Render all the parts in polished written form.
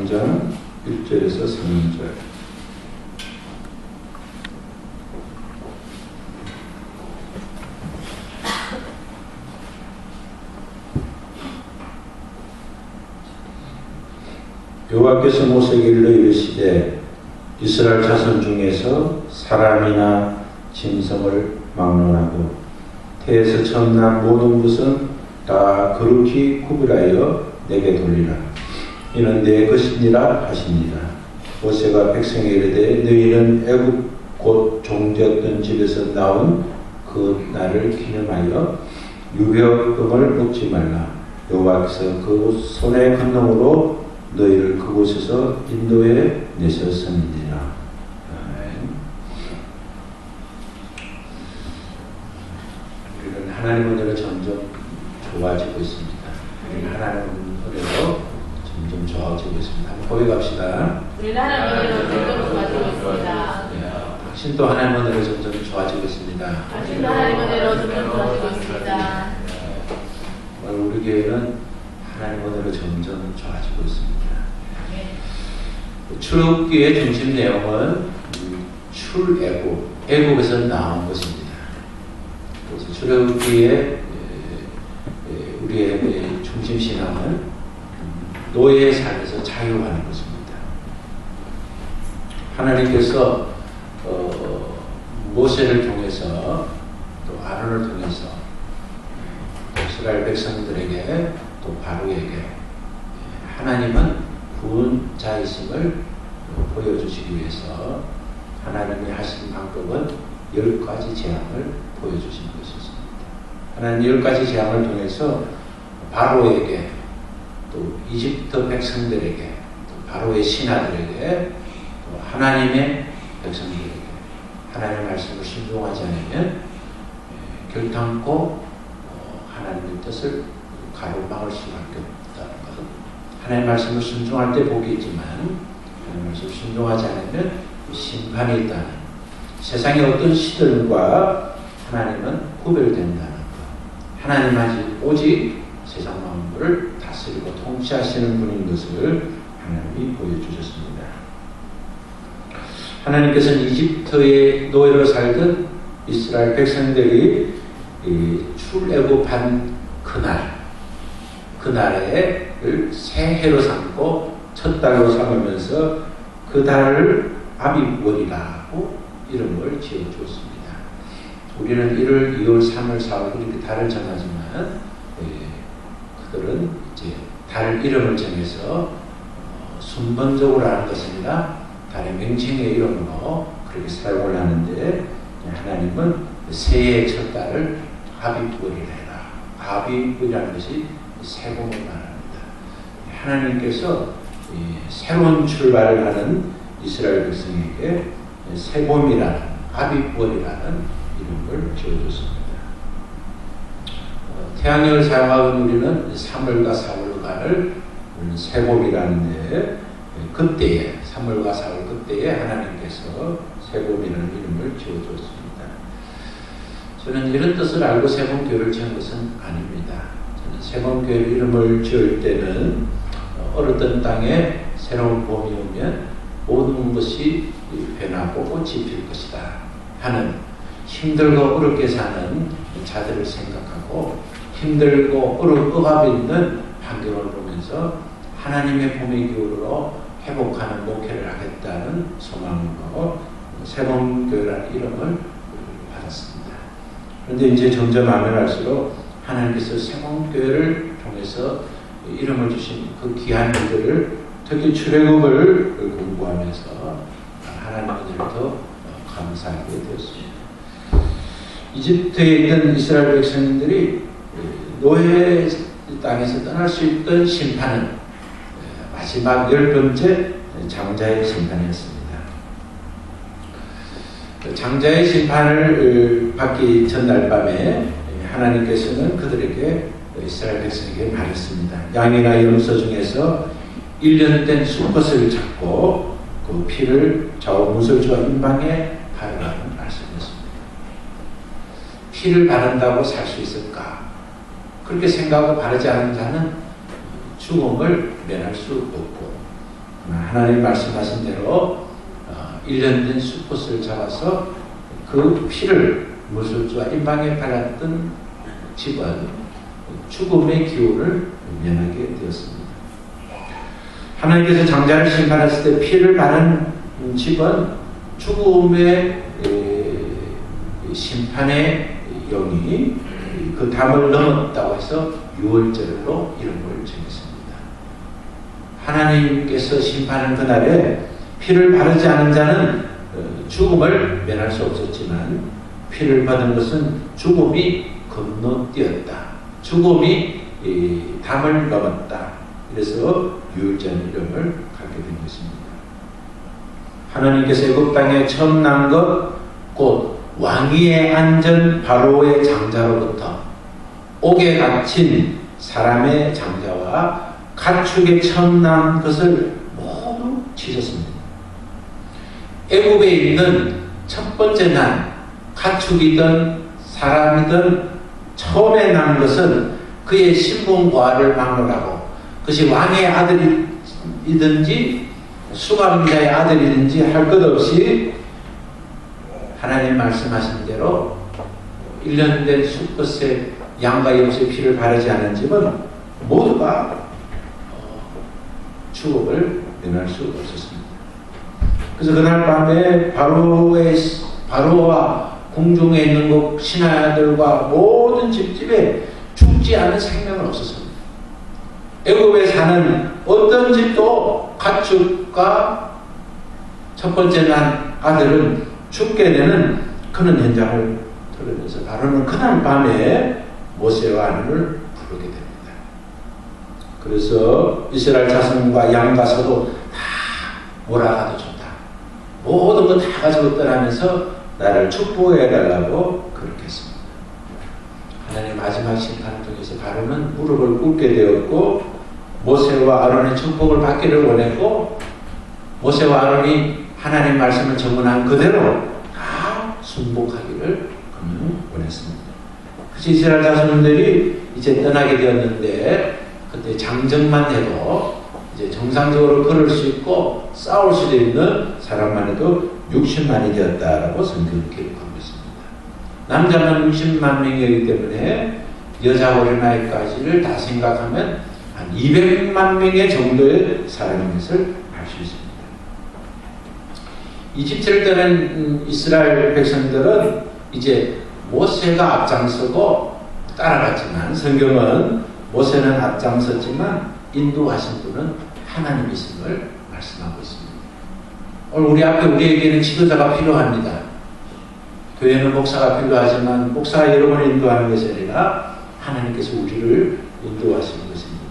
3장 1절에서 3절. 여호와께서 모세에게 일러 이르시되 이스라엘 자손 중에서 사람이나 짐승을 막론하고 태에서 처음 난 모든 것은 다 거룩히 구별하여 내게 돌리라. 이는 내 것이니라 하시니라. 모세가 백성에게 이르되 너희는 애굽 곧 종되었던 집에서 나온 그 날을 기념하여 유배금을 먹지 말라. 여호와께서 그 손의 권능으로 너희를 그곳에서 인도해 내셨음이니라. 우리는 하나님 은혜로 점점 좋아지고 있습니다. 우리는 하나님 은혜로 점점 좋아지고 있습니다. 한번 고백합시다. 우리는 하나님 은혜로 점점 좋아지고 있습니다. 당신도 하나님 은혜로 점점 좋아지고 있습니다. 당신도 하나님 은혜로 점점 좋아지고 있습니다. 우리 교회는 하나님 은혜로 점점 좋아지고 있습니다. 출애굽기의 중심 내용은 출애굽, 애굽에서 나온 것입니다. 그래서 출애굽기의 우리의 중심 신앙은 노예의 삶에서 자유하는 것입니다. 하나님께서 모세를 통해서 또 아론을 통해서 이스라엘 백성들에게 또 바로에게 하나님은 구원자이심을 보여주시기 위해서 하나님이 하신 방법은 10가지 재앙을 보여주신 것이었습니다. 하나님 10가지 재앙을 통해서 바로에게 또 이집트 백성들에게 또 바로의 신하들에게 또 하나님의 백성들에게 하나님의 말씀을 순종하지 않으면 결단코 하나님의 뜻을 가로막을 수밖에 없다는 것. 하나님의 말씀을 순종할 때 복이 있지만 하나님의 말씀을 순종하지 않으면 심판이 있다는, 세상의 어떤 시들과 하나님은 구별된다는 것. 하나님은 오직 세상 만물을 다스리고 통치하시는 분인 것을 하나님이 보여주셨습니다. 하나님께서는 이집트의 노예로 살던 이스라엘 백성들이 출애굽한 그날을 새해로 삼고 첫 달로 삼으면서 그 달을 아비월이라고 이름을 지어주었습니다. 우리는 1월, 2월, 3월, 4월 이렇게 달을 정하지만 그들은 이제 달 이름을 정해서 순번적으로 하는 것입니다. 달의 명칭의 이름으로 그렇게 사용을 하는데 하나님은 새해의 첫 달을 아비월이라 해라. 아비월이라는 것이 새봄을 말합니다. 하나님께서 새로운 출발을 하는 이스라엘 백성에게 새봄이라는 아비월이라는 이름을 지어줬습니다. 태양력을 사용하는 우리는 3월과 4월간을 새봄이라는데 그때에 3월과 4월 그때에 하나님께서 새봄이라는 이름을 지어줬습니다. 저는 이런 뜻을 알고 새봄교회를 지은 것은 아닙니다. 저는 새봄교회 이름을 지을 때는 얼었던 땅에 새로운 봄이 오면 모든 것이 변하고 꽃이 필 것이다 하는, 힘들고 어렵게 사는 자들을 생각하고 힘들고 억압이 있는 환경을 보면서 하나님의 봄의 기울로 회복하는 목회를 하겠다는 소망으로 새봄교회라는 이름을 받았습니다. 그런데 이제 점점 하면 할수록 하나님께서 새봄교회를 통해서 이름을 주신 그 귀한 일들을, 특히 출애굽을 공부하면서 하나님을 더 감사하게 되었습니다. 이집트에 있던 이스라엘 백성들이 노예 땅에서 떠날 수 있던 심판은 마지막 10번째 장자의 심판이었습니다. 장자의 심판을 받기 전날 밤에 하나님께서는 그들에게, 이스라엘 백성에게 말했습니다. 양이나 염소 중에서 1년 된 수컷을 잡고 그 피를 좌우 문설주와 임방에 바르라는 말씀이었습니다. 피를 바른다고 살 수 있을까? 그렇게 생각하고 바르지 않은 자는 죽음을 면할 수 없고, 하나님 말씀하신 대로 1년 된 수컷을 잡아서 그 피를 무술주와 임방에 발랐던 집은 죽음의 기운을 면하게 되었습니다. 하나님께서 장자를 심판했을 때 피를 바른 집은 죽음의 심판의 영이 그 담을 넘었다고 해서 유월절로 이런 걸 정했습니다. 하나님께서 심판한 그날에 피를 바르지 않은 자는 죽음을 면할 수 없었지만 피를 받은 것은 죽음이 건너뛰었다. 죽음이 담을 넘었다. 그래서 유월절 이름을 갖게 된 것입니다. 하나님께서 애굽 땅에 처음 난 것 곧 왕위에 앉은 바로의 장자로부터 옥에 갇힌 사람의 장자와 가축에 처음 난 것을 모두 치셨습니다. 애굽에 있는 첫 번째 난 가축이든 사람이든 처음에 난 것은 그의 신분과를 막론하고 그것이 왕의 아들이든지 수감자의 아들이든지 할 것 없이 하나님 말씀하신 대로 1년 된 수컷의 양과 염소의 피를 바르지 않은 집은 모두가 죽음을 면할 수 없었습니다. 그래서 그날 밤에 바로와 궁중에 있는 그 신하들과 모든 집집에 죽지 않은 생명은 없었습니다. 애굽에 사는 어떤 집도 가축과 첫 번째 난 아들은 죽게 되는 그런 현장을 털으면서 바로는 그날 밤에 모세와 아론을 부르게 됩니다. 그래서 이스라엘 자손과 양과 소도 다 몰아가도 좋다. 모든 거 다 가지고 떠나면서 나를 축복해달라고 그렇게 했습니다. 하나님 마지막 심판을 통해서 바로는 무릎을 꿇게 되었고 모세와 아론의 축복을 받기를 원했고 모세와 아론이 하나님 말씀을 전문한 그대로 다 순복하기를 그는 원했습니다. 그래서 이스라엘 자손들이 이제 떠나게 되었는데 그때 장정만 해도 이제 정상적으로 걸을 수 있고 싸울 수도 있는 사람만 해도 60만이 되었다라고 성경을 기록하고 있습니다. 남자만 60만 명이기 때문에 여자 어린아이까지를 다 생각하면 한 200만 명의 정도의 사람인 것을 알 수 있습니다. 이집트를 떠난 이스라엘 백성들은 이제 모세가 앞장서고 따라갔지만 성경은 모세는 앞장섰지만 인도하신 분은 하나님이심을 말씀하고 있습니다. 오늘 우리 앞에 우리에게는 지도자가 필요합니다. 교회는 목사가 필요하지만 목사가 여러분을 인도하는 것이 아니라 하나님께서 우리를 인도하시는 것입니다.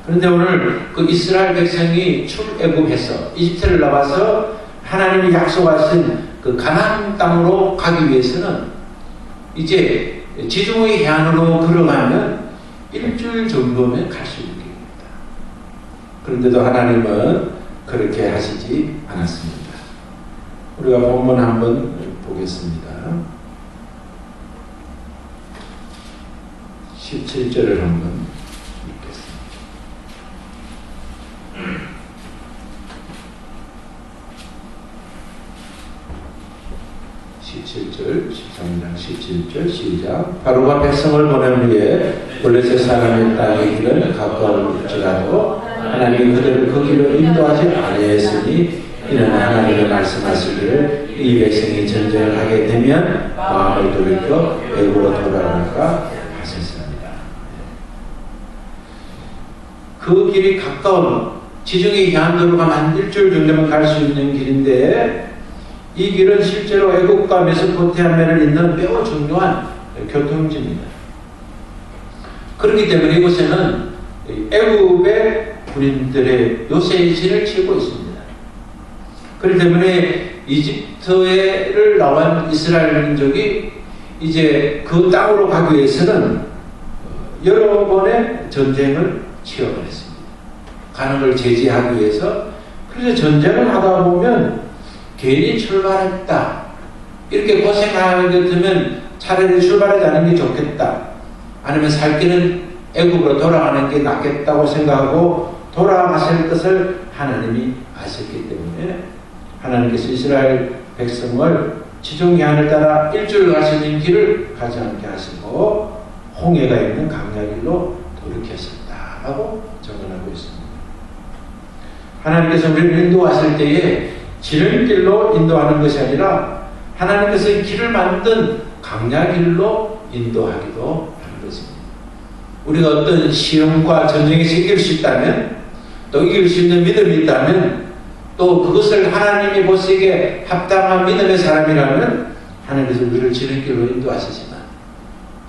그런데 오늘 그 이스라엘 백성이 출애굽해서 이집트를 나와서 하나님이 약속하신 그 가나안 땅으로 가기 위해서는 이제 지중해 해안으로 걸어가면 일주일 정도면 갈 수 있는 길입니다. 그런데도 하나님은 그렇게 하시지 않았습니다. 우리가 본문 한번 보겠습니다. 17절을 한번 읽겠습니다. 17절, 13장 17절 시작. 바로가 백성을 보낸 후에 블레셋 사람의 땅의 길은 가까울지라도 하나님이 그들을 그 길로 인도하지 아니했으니 이는 하나님이 말씀하시기를 이 백성이 전쟁을 하게 되면 마음을 돌이켜 애굽으로 돌아갈까 하셨습니다. 그 길이 가까운 지중해 해안도로 가면 한 일주일 정도면 갈 수 있는 길인데 이 길은 실제로 애굽과 메소포타미아를 잇는 매우 중요한 교통지입니다. 그렇기 때문에 이곳에는 애굽의 군인들의 요새신을 치고 있습니다. 그렇기 때문에 이집트를 나온 이스라엘 민족이 이제 그 땅으로 가기 위해서는 여러 번의 전쟁을 치러버렸습니다. 가는 걸 제지하기 위해서. 그래서 전쟁을 하다 보면 괜히 출발했다. 이렇게 고생하게 되면 차라리 출발하지 않는 게 좋겠다. 아니면 살 길은 애굽으로 돌아가는 게 낫겠다고 생각하고 돌아가실 것을 하나님이 아셨기 때문에 하나님께서 이스라엘 백성을 지중해안을 따라 일주일 갈 수 있는 길을 가지 않게 하시고 홍해가 있는 강야길로 돌이켜 하셨다라고 정언하고 있습니다. 하나님께서 우리를 인도하실 때에 지름길로 인도하는 것이 아니라 하나님께서 길을 만든 강야길로 인도하기도 하는 것입니다. 우리가 어떤 시험과 전쟁에서 이길 수 있다면, 또 이길 수 있는 믿음이 있다면, 또 그것을 하나님이 보시기에 합당한 믿음의 사람이라면 하나님께서 우리를 지름길로 인도하시지만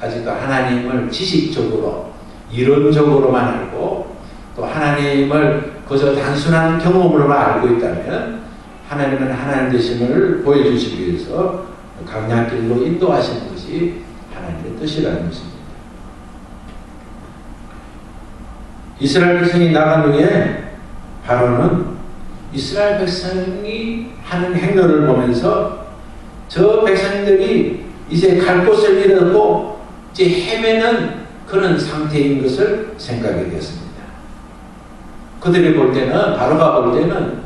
아직도 하나님을 지식적으로 이론적으로만 알고 또 하나님을 그저 단순한 경험으로만 알고 있다면 하나님은 하나님 되심을 보여주시기 위해서 강약길로 인도하시는 것이 하나님의 뜻이라는 것입니다. 이스라엘 백성이 나간 후에 바로는 이스라엘 백성이 하는 행렬을 보면서 저 백성들이 이제 갈 곳을 잃었고 이제 헤매는 그런 상태인 것을 생각하게 되었습니다. 그들이 볼 때는, 바로가 볼 때는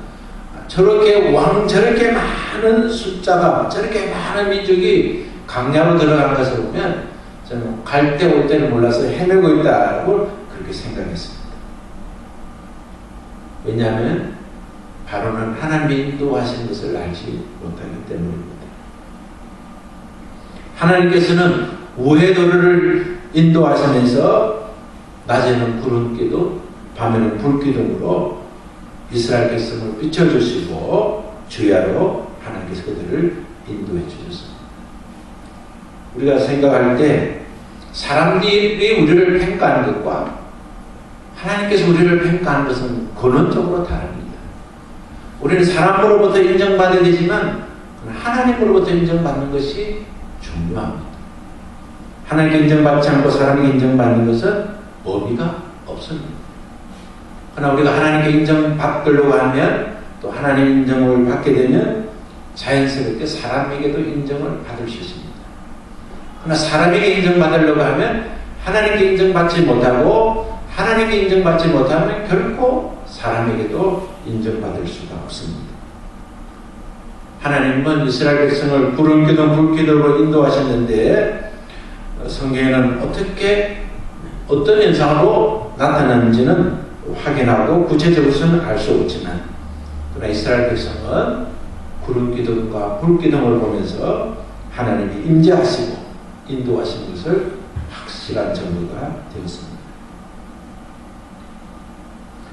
저렇게 많은 숫자가, 저렇게 많은 민족이 강야로 들어가는 것을 보면 저는 갈 때 올 때는 몰라서 헤매고 있다고 그렇게 생각했습니다. 왜냐하면 바로는 하나님이 인도하신 것을 알지 못하기 때문입니다. 하나님께서는 우회도를 인도하시면서 낮에는 구름기둥, 밤에는 불기둥으로 이스라엘 백성을 비춰주시고 주야로 하나님께서 그들을 인도해 주셨습니다. 우리가 생각할 때 사람들이 우리를 평가하는 것과 하나님께서 우리를 평가하는 것은 근원적으로 다릅니다. 우리는 사람으로부터 인정받아야 되지만 하나님으로부터 인정받는 것이 중요합니다. 하나님께 인정받지 않고 사람에게 인정받는 것은 의미가 없습니다. 그러나 우리가 하나님께 인정받으려고 하면 또 하나님 인정을 받게 되면 자연스럽게 사람에게도 인정을 받을 수 있습니다. 그러나 사람에게 인정받으려고 하면 하나님께 인정받지 못하고 하나님께 인정받지 못하면 결코 사람에게도 인정받을 수가 없습니다. 하나님은 이스라엘 백성을 구름기둥 불기둥으로 인도하셨는데 성경에는 어떤 현상으로 나타나는지는 확인하고 구체적으로는 알 수 없지만 그러나 이스라엘 백성은 구름기둥과 불기둥을 보면서 하나님이 임재하시고 인도하신 것을 확실한 증거가 되었습니다.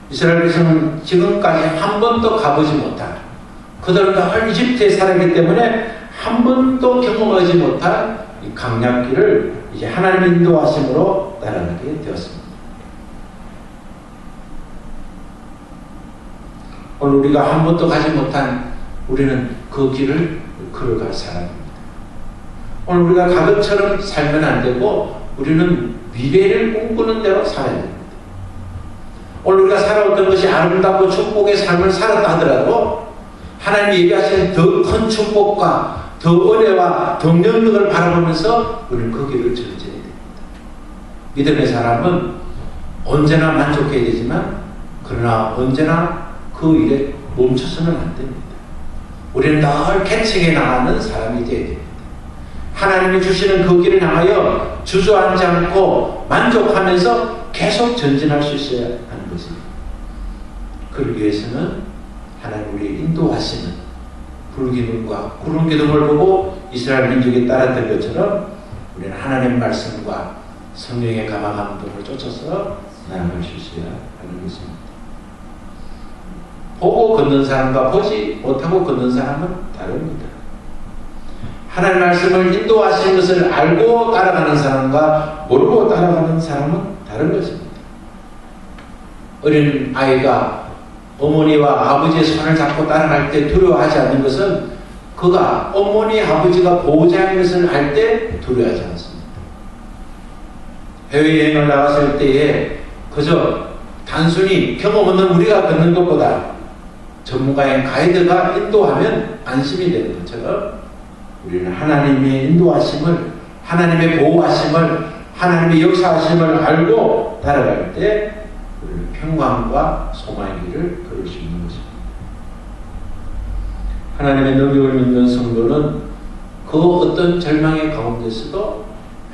이스라엘 백성은 지금까지 한 번도 가보지 못한, 그들은 다 이집트에 살았기 때문에 한 번도 경험하지 못한 이 강약길을 이제 하나님 인도하심으로 따라가게 되었습니다. 오늘 우리가 한 번도 가지 못한 우리는 그 길을 걸어갈 사람입니다. 오늘 우리가 가급처럼 살면 안 되고 우리는 미래를 꿈꾸는 대로 살아야 됩니다. 오늘 우리가 살아왔던 것이 아름답고 축복의 삶을 살았다 하더라도 하나님이 얘기하시는 더 큰 축복과 더 은혜와 더 능력을 바라보면서 우리는 그 길을 전진해야 됩니다. 믿음의 사람은 언제나 만족해야 되지만 그러나 언제나 그 일에 멈춰서는 안 됩니다. 우리는 늘 개척해 나가는 사람이 되어야 됩니다. 하나님이 주시는 그 길을 향하여 주저앉지 않고 만족하면서 계속 전진할 수 있어야 하는 것입니다. 그러기 위해서는 하나님 우리를 인도하시는 불기둥과 구름기둥을 보고 이스라엘 민족이 따랐던 것처럼 우리는 하나님의 말씀과 성령의 감화감동을 쫓아서 나아갈 수 있어야 하는 것입니다. 보고 걷는 사람과 보지 못하고 걷는 사람은 다릅니다. 하나님의 말씀을 인도하시는 것을 알고 따라가는 사람과 모르고 따라가는 사람은 다른 것입니다. 어린 아이가 어머니와 아버지의 손을 잡고 따라갈 때 두려워하지 않는 것은 그가 어머니, 아버지가 보호자인 것을 알 때 두려워하지 않습니다. 해외여행을 나갔을 때에 그저 단순히 경험 없는 우리가 걷는 것보다 전문가인 가이드가 인도하면 안심이 되는 것처럼 우리는 하나님의 인도하심을, 하나님의 보호하심을, 하나님의 역사하심을 알고 따라갈 때 우리는 평강과 소망의 길을 걸을 수 있는 것입니다. 하나님의 능력을 믿는 성도는 그 어떤 절망의 가운데서도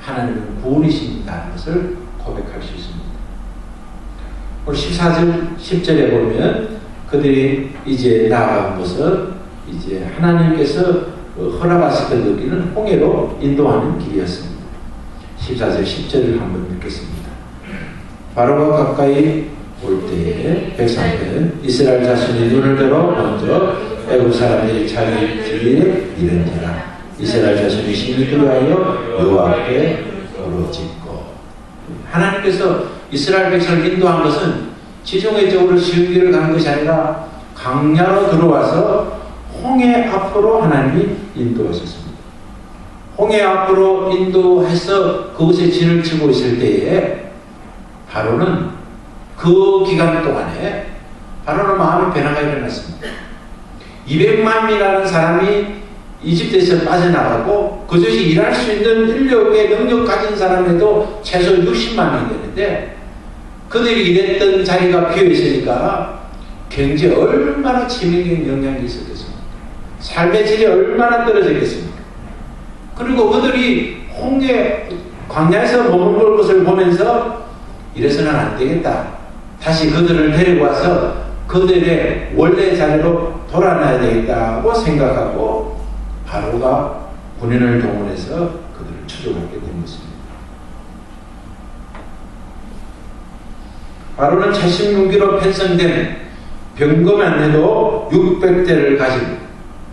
하나님은 구원이신다는 것을 고백할 수 있습니다. 오늘 14절 10절에 보면 그들이 이제 나아간 것은 이제 하나님께서 허락하셨던 여기는 홍해로 인도하는 길이었습니다. 14절 10절을 한번 읽겠습니다. 바로가 가까이 올 때에 백성들은 이스라엘 자손이 눈을 들어 먼저 애굽 사람들이 자기 뒤에 이른지라. 이스라엘 자손이 심히 두려워하여 여호와 앞에 부르짖고. 하나님께서 이스라엘 백성을 인도한 것은 지중해적으로 쉬운 길을 가는 것이 아니라 강야로 들어와서 홍해 앞으로 하나님이 인도하셨습니다. 홍해 앞으로 인도해서 그곳에 진을 치고 있을 때에 바로는 그 기간 동안에 바로는 마음의 변화가 일어났습니다. 200만이라는 사람이 이집트에서 빠져나가고 그것이 일할 수 있는 인력의 능력 가진 사람에도 최소 60만이 되는데 그들이 일했던 자리가 비어 있으니까 경제에 얼마나 치명적인 영향이 있었겠습니까? 삶의 질이 얼마나 떨어졌겠습니까? 그리고 그들이 홍해 광야에서 머무를 것을 보면서 이래서는 안 되겠다. 다시 그들을 데리고 와서 그들의 원래 자리로 돌아놔야 되겠다고 생각하고 바로가 군인을 동원해서 그들을 추적하게 된 것입니다. 바로는 76기로 편성된 병거만 해도 600대를 가진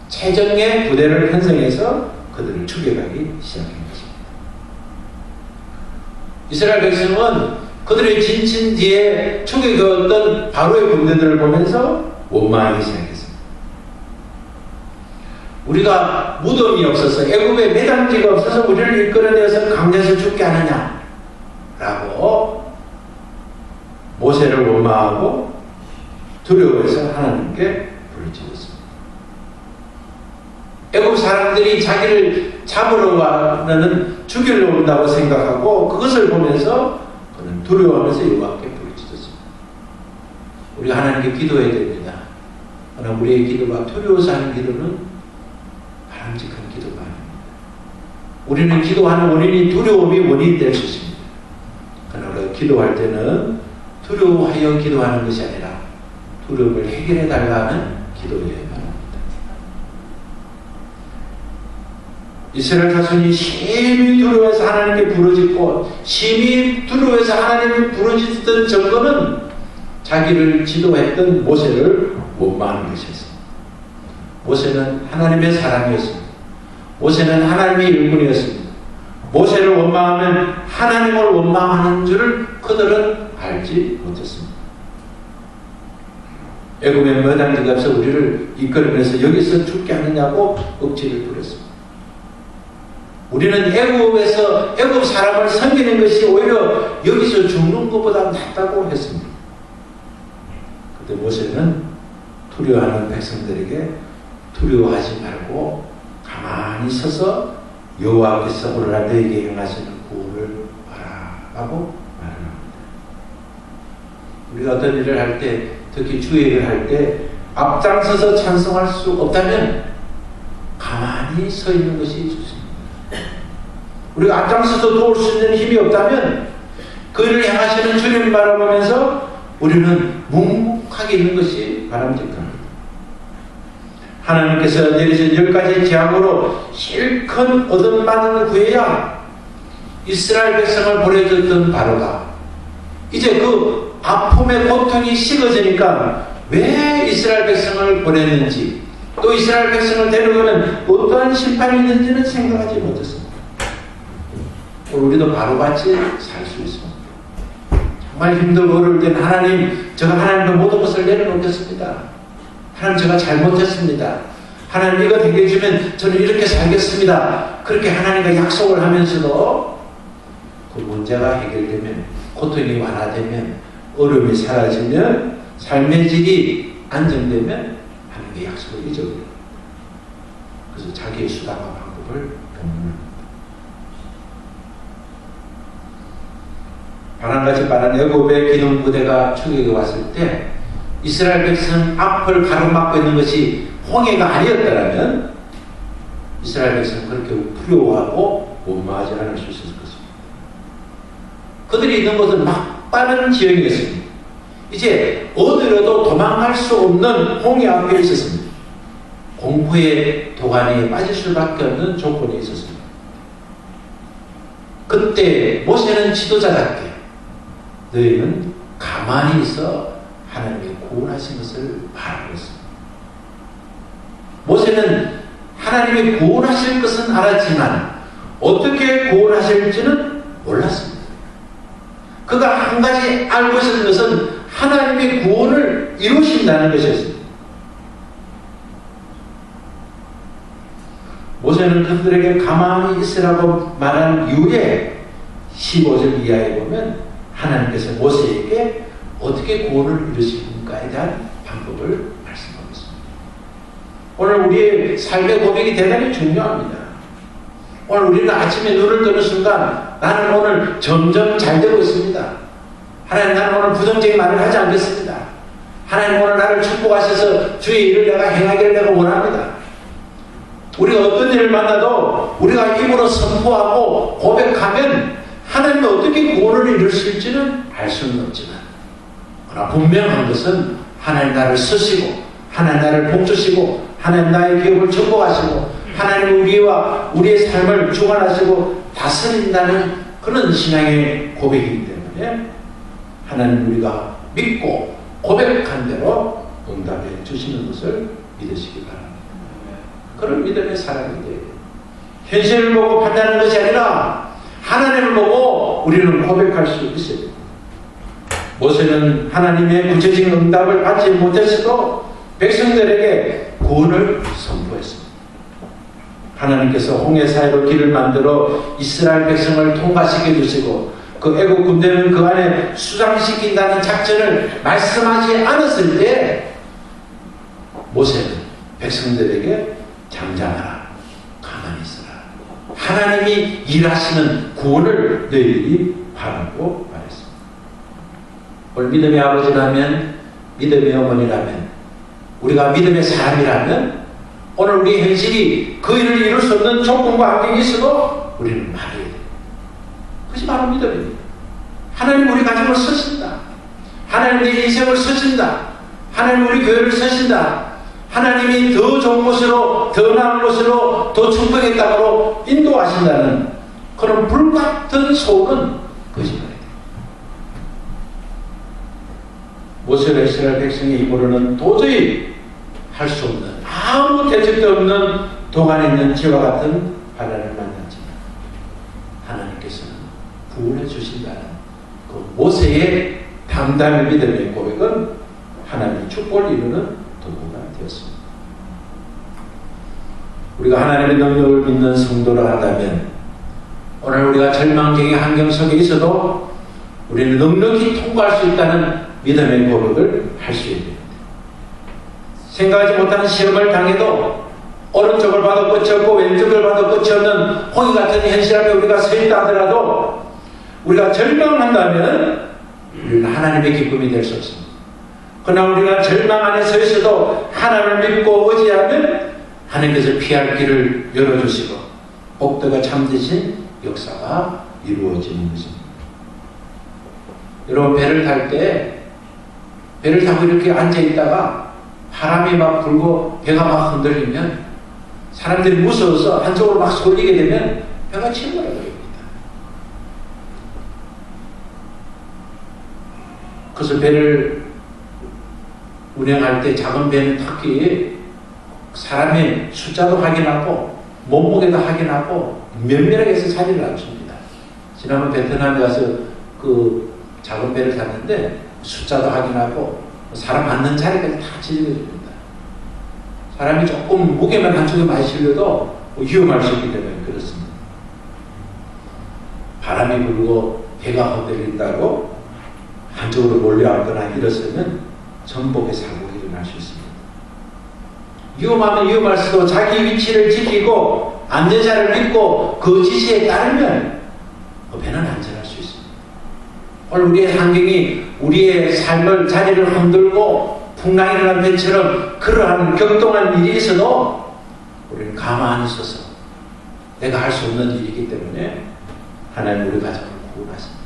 최정예 부대를 편성해서 그들을 추격하기 시작한 것입니다. 이스라엘 백성은 그들의 진친 뒤에 추격해왔던 바로의 군대들을 보면서 원망하기 시작했습니다. 우리가 무덤이 없어서 애굽에 매장지가 없어서 우리를 이끌어내어서 강제해서 죽게 하느냐 라고 모세를 원망하고 두려워해서 하나님께 부르짖었습니다. 애굽 사람들이 자기를 잡으러 와는 죽이러 온다고 생각하고 그것을 보면서 그는 두려워하면서 여호와께 부르짖었습니다. 우리가 하나님께 기도해야 됩니다. 그러나 우리의 기도가 두려워서 하는 기도는 바람직한 기도가 아닙니다. 우리는 기도하는 원인이 두려움이 원인이 될 수 있습니다. 그러나 우리가 기도할 때는 두려워하여 기도하는 것이 아니라 두려움을 해결해 달라는 기도여야만 합니다. 이스라엘 자손이 심히 두려워해서 하나님께 부르짖고 심히 두려워해서 하나님께 부르짖던 증거는 자기를 지도했던 모세를 원망하는 것이었습니다. 모세는 하나님의 사람이었습니다. 모세는 하나님의 일꾼이었습니다. 모세를 원망하면 하나님을 원망하는 줄을 그들은 알지 못했습니다. 애굽의 매장지가 없어 우리를 이끌면서 여기서 죽게 하느냐고 억지를 부렸습니다. 우리는 애굽에서 애굽 사람을 섬기는 것이 오히려 여기서 죽는 것보다 낫다고 했습니다. 그때 모세는 두려워하는 백성들에게 두려워하지 말고 가만히 서서 여호와께서 오늘날 너에게 행하시는 구원을 바라라고 말을 합니다. 우리가 어떤 일을 할 때, 특히 주일을 할 때 앞장서서 찬송할 수 없다면 가만히 서 있는 것이 좋습니다. 우리가 앞장서서 도울 수 있는 힘이 없다면 그 일을 행하시는 주님을 바라보면서 우리는 묵묵하게 있는 것이 바람직합니다. 하나님께서 내리신 10가지 재앙으로 실컷 얻어맞은 후에야 이스라엘 백성을 보내줬던 바로가 이제 그 아픔의 고통이 식어지니까 왜 이스라엘 백성을 보냈는지 또 이스라엘 백성을 데려가면 어떠한 심판이 있는지는 생각하지 못했습니다. 우리도 바로같이 살 수 있습니다. 정말 힘들고 어려울 때는 하나님, 제가 하나님께 모든 것을 내려놓겠습니다. 하나님, 제가 잘못했습니다. 하나님, 이거 해결해주면 저는 이렇게 살겠습니다. 그렇게 하나님과 약속을 하면서도 그 문제가 해결되면, 고통이 완화되면, 어려움이 사라지면, 삶의 질이 안정되면 하나님의 약속을 잊어버려요. 그래서 자기의 수단과 방법을 변명합니다. 바람같이 빠른 애굽의 기둥 부대가 추격해 왔을 때 이스라엘 백성 앞을 가로막고 있는 것이 홍해가 아니었다면 이스라엘 백성은 그렇게 두려워하고 원망하지 않을 수 있었을 것입니다. 그들이 있는 곳은 막빠른 지형이었습니다. 이제 어디로도 도망갈 수 없는 홍해 앞에 있었습니다. 공포의 도가니에 빠질 수밖에 없는 조건이 있었습니다. 그때 모세는 지도자답게 너희는 가만히 있어 하나님의 구원하신 것을 바라고 있습니다. 모세는 하나님이 구원하실 것은 알았지만 어떻게 구원하실지는 몰랐습니다. 그가 한 가지 알고 있었던 것은 하나님의 구원을 이루신다는 것이었습니다. 모세는 그들에게 가만히 있으라고 말한 이후에 15절 이하에 보면 하나님께서 모세에게 어떻게 구원을 이루실까에 대한 방법을 말씀하고 있습니다. 오늘 우리의 삶의 고백이 대단히 중요합니다. 오늘 우리는 아침에 눈을 뜨는 순간 나는 오늘 점점 잘 되고 있습니다. 하나님, 나는 오늘 부정적인 말을 하지 않겠습니다. 하나님, 오늘 나를 축복하셔서 주의 일을 내가 행하기를 내가 원합니다. 우리가 어떤 일을 만나도 우리가 입으로 선포하고 고백하면 하나님이 어떻게 구원을 이루실지는 알 수는 없지만 그러나 분명한 것은 하나님 나를 쓰시고 하나님 나를 복주시고 하나님 나의 기업을 축복하시고 하나님 우리의 삶을 주관하시고 다스린다는 그런 신앙의 고백이기 때문에 하나님 우리가 믿고 고백한 대로 응답해 주시는 것을 믿으시기 바랍니다. 그런 믿음의 사람이 돼요. 현실을 보고 판단하는 것이 아니라 하나님을 보고 우리는 고백할 수 있어요. 모세는 하나님의 구체적인 응답을 받지 못했어도 백성들에게 구원을 선포했습니다. 하나님께서 홍해 사이로 길을 만들어 이스라엘 백성을 통과시켜 주시고 그 애국 군대는 그 안에 수장시킨다는 작전을 말씀하지 않았을 때 모세는 백성들에게 잠잠하라, 가만히 있어라, 하나님이 일하시는 구원을 너희들이 바라고 말했습니다. 오늘 믿음의 아버지라면, 믿음의 어머니라면, 우리가 믿음의 사람이라면 오늘 우리 현실이 그 일을 이룰 수 없는 조건과 환경이 있어도 우리는 말해야 돼요. 그것이 바로 믿음입니다. 하나님 우리 가정을 쓰신다. 하나님 내 인생을 쓰신다. 하나님 우리 교회를 쓰신다. 하나님이 더 좋은 곳으로, 더 나은 곳으로, 더 축복의 땅으로 인도하신다는 그런 불같은 소원은 그것이 말이에요. 모세가 이스라엘 백성의 입으로는 도저히 할 수 없는, 아무 대책도 없는 도간에 있는 지와 같은 바다를 만났지만 하나님께서는 구원해 주신다는 그 모세의 담담의 믿음의 고백은 하나님의 축복을 이루는 도구가 되었습니다. 우리가 하나님의 능력을 믿는 성도를 한다면 오늘 우리가 절망적인 환경 속에 있어도 우리는 넉넉히 통과할 수 있다는 믿음의 고백을 할 수 있습니다. 생각하지 못하는 시험을 당해도 오른쪽을 봐도 끝이 없고 왼쪽을 봐도 끝이 없는 홍해 같은 현실 앞에 우리가 서 있다 하더라도 우리가 절망한다면 우리는 하나님의 기쁨이 될 수 없습니다. 그러나 우리가 절망 안에 서 있어도 하나님을 믿고 의지하면 하나님께서 피할 길을 열어주시고 복되가 참되신 역사가 이루어지는 것입니다. 여러분, 배를 탈 때 배를 타고 이렇게 앉아있다가 바람이 막 불고 배가 막 흔들리면 사람들이 무서워서 한쪽으로 막 쏠리게 되면 배가 침몰해 버립니다. 그래서 배를 운행할 때 작은 배는 특히 사람의 숫자도 확인하고 몸무게도 확인하고 면밀하게 해서 자리를 앉습니다. 지난번 베트남에 가서 그 작은 배를 탔는데 숫자도 확인하고 사람 앉는 자리까지 다 지정해줍니다. 사람이 조금 무게만 한쪽에 많이 실려도 위험할 수 있기 때문에 그렇습니다. 바람이 불고 배가 흔들린다고 한쪽으로 몰려앉거나 일어서면 전복의 사고가 일어날 수 있습니다. 위험하면 위험할수록 자기 위치를 지키고 안전자를 믿고 그 지시에 따르면 그 배는 안전할 수 있습니다. 오늘 우리의 환경이 우리의 삶을 자리를 흔들고 풍랑이 일어난 배처럼 그러한 격동한 일이 있어도 우리는 가만히 있어서 내가 할 수 없는 일이기 때문에 하나님 우리 가정을 구원하십니다.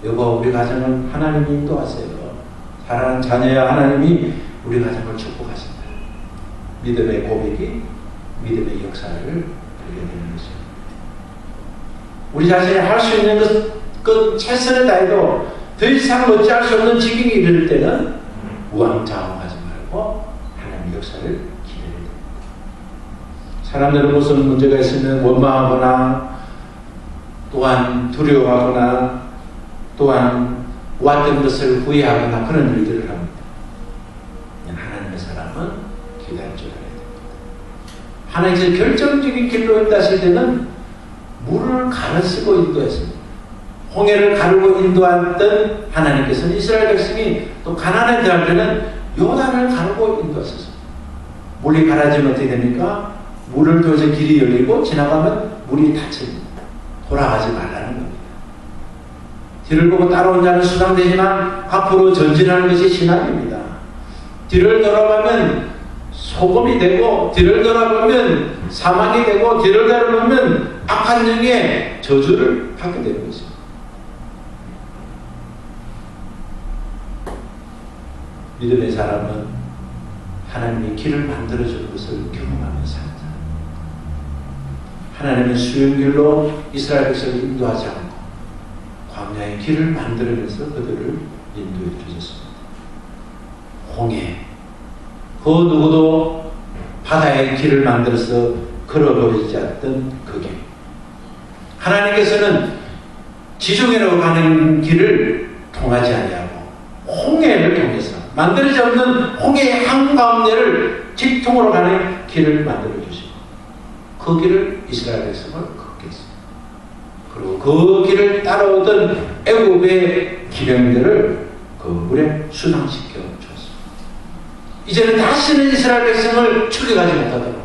여보, 우리 가정은 하나님이 인도하세요. 사랑하는 자녀야, 하나님이 우리 가정을 축복하신다. 믿음의 고백이 믿음의 역사를 하게 되는 것입니다. 우리 자신이 할 수 있는 그 최선을 다해도 더 이상 어찌할 수 없는 지경이 이를 때는 우왕좌왕하지 말고 하나님의 역사를 기다려야 됩니다. 사람들은 무슨 문제가 있으면 원망하거나 또한 두려워하거나 또한 왔던 것을 후회하거나 그런 일들을 합니다. 하나님의 사람은 기다릴 줄 알아야 됩니다. 하나님께서 결정적인 길로 인도하실 때는 물을 가르치고 인도했습니다. 홍해를 가르고 인도했던 하나님께서는 이스라엘 백성이 또 가나안에 들어갈 때는 요단을 가르고 인도하셨습니다. 물이 가라지면 어떻게 됩니까? 물을 통해서 길이 열리고 지나가면 물이 닫힙니다. 돌아가지 말라는 겁니다. 뒤를 보고 따라온 자는 수상되지만 앞으로 전진하는 것이 신앙입니다. 뒤를 돌아보면 소금이 되고 뒤를 돌아보면 사망이 되고 뒤를 돌아보면 악한 영의 저주를 받게 되는 것입니다. 믿음의 사람은 하나님이 길을 만들어주는 것을 경험하며 살자. 하나님의 수용길로 이스라엘 백성을 인도하지 않고 광야의 길을 만들어내서 그들을 인도해 주셨습니다. 홍해, 그 누구도 바다의 길을 만들어서 걸어버리지 않던 그 길. 하나님께서는 지중해로 가는 길을 통하지 아니하고 홍해를 통해서 만들어지 없는 홍해의 한가운데를 직통으로 가는 길을 만들어 주시고 그 길을 이스라엘 백성을 걷게 했습니다. 그리고 그 길을 따라오던 애굽의 기병들을 그 물에 수상시켜 주었습니다. 이제는 다시는 이스라엘 백성을 추격하지 못하도록,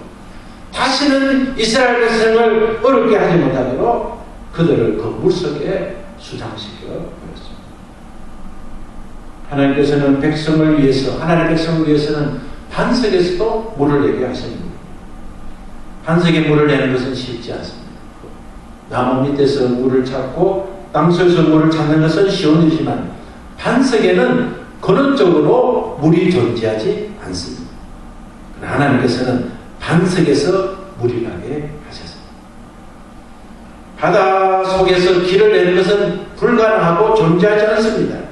다시는 이스라엘 백성을 어렵게 하지 못하도록 그들을 그 물속에 수상시켜 버렸습니다. 하나님께서는 백성을 위해서, 하나님의 백성을 위해서는 반석에서도 물을 내게 하십니다. 반석에 물을 내는 것은 쉽지 않습니다. 나무 밑에서 물을 찾고 땅속에서 물을 찾는 것은 쉬운 일이지만 반석에는 근원적으로 물이 존재하지 않습니다. 하나님께서는 반석에서 물이 나게 하셨습니다. 바다 속에서 길을 내는 것은 불가능하고 존재하지 않습니다.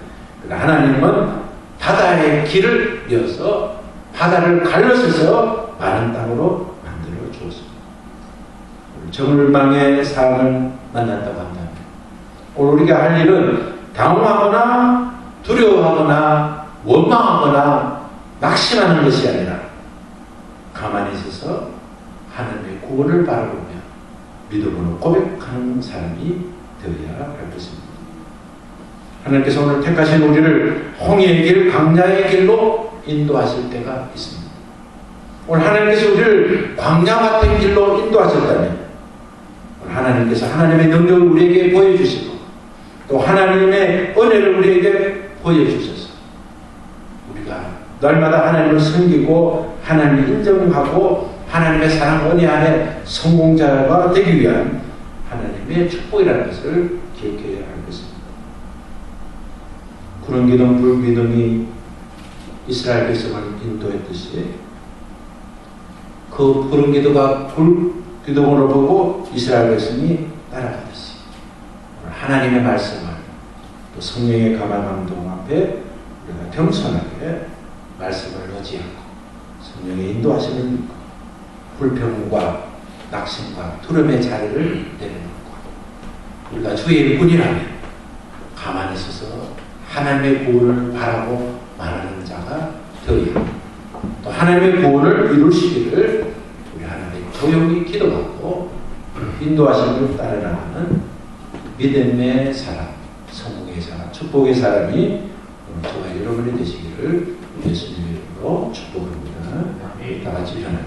하나님은 바다의 길을 이어서 바다를 갈라서서 마른 땅으로 만들어 주었습니다. 정을망의 사람을 만났다고 한다면 오늘 우리가 할 일은 당황하거나 두려워하거나 원망하거나 낙심하는 것이 아니라 가만히 있어서 하나님의 구원을 바라보며 믿음으로 고백하는 사람이 되어야 할 것입니다. 하나님께서 오늘 택하신 우리를 홍해의 길, 광야의 길로 인도하실 때가 있습니다. 오늘 하나님께서 우리를 광야 같은 길로 인도하셨다면 오늘 하나님께서 하나님의 능력을 우리에게 보여주시고 또 하나님의 은혜를 우리에게 보여주셔서 우리가 날마다 하나님을 섬기고 하나님을 인정하고 하나님의 사랑 은혜 안에 성공자가 되기 위한 하나님의 축복이라는 것을 기억해야 할 것입니다. 구름 기둥, 불 기둥이 이스라엘 백성을 인도했듯이 그 구름 기둥과 불 기둥으로 보고 이스라엘 백성이 따라가듯이 하나님의 말씀을 또 성령의 가만함동 앞에 우리가 겸손하게 말씀을 의지하고 성령의 인도하심을 믿고 불평과 낙심과 두려움의 자리를 내려놓고 우리가 주의 군이라면 가만히 있어서 하나님의 구원을 바라고 말하는 자가 되어야 또 하나님의 구원을 이루시기를 우리 하나님 조용히 기도하고 인도하심을 따라나가는 믿음의 사람, 성공의 사람, 축복의 사람이 오늘 저와 여러분이 되시기를 예수님의 이름으로 축복합니다. 다 같이 일어나겠습니다.